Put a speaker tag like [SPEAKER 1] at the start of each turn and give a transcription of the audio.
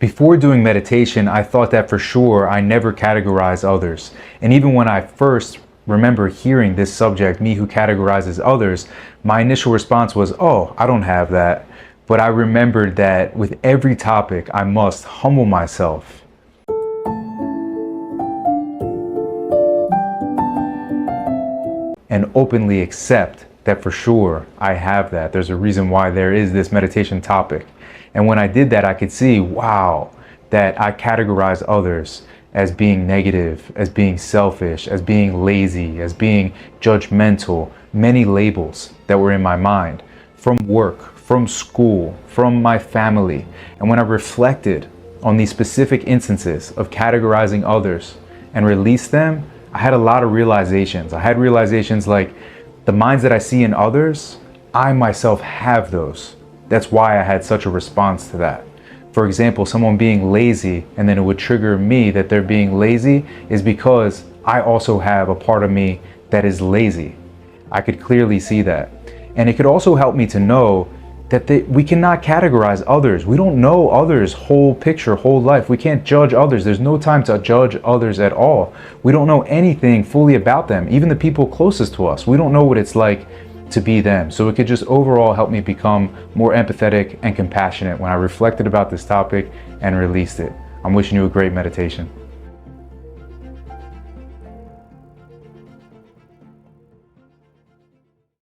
[SPEAKER 1] Before doing meditation, I thought that for sure I never categorize others. And even when I first remember hearing this subject, me who categorizes others, my initial response was, oh, I don't have that. But I remembered that with every topic, I must humble myself and openly accept that for sure I have that. There's a reason why there is this meditation topic. And when I did that, I could see, wow, that I categorize others as being negative, as being selfish, as being lazy, as being judgmental, many labels that were in my mind from work, from school, from my family. And when I reflected on these specific instances of categorizing others and released them, I had a lot of realizations. I had realizations like the minds that I see in others, I myself have those. That's why I had such a response to that. For example, someone being lazy and then it would trigger me that they're being lazy is because I also have a part of me that is lazy. I could clearly see that. And it could also help me to know that we cannot categorize others. We don't know others' whole picture, whole life. We can't judge others. There's no time to judge others at all. We don't know anything fully about them. Even the people closest to us, we don't know what it's like to be them. So it could just overall help me become more empathetic and compassionate when I reflected about this topic and released it. I'm wishing you a great meditation.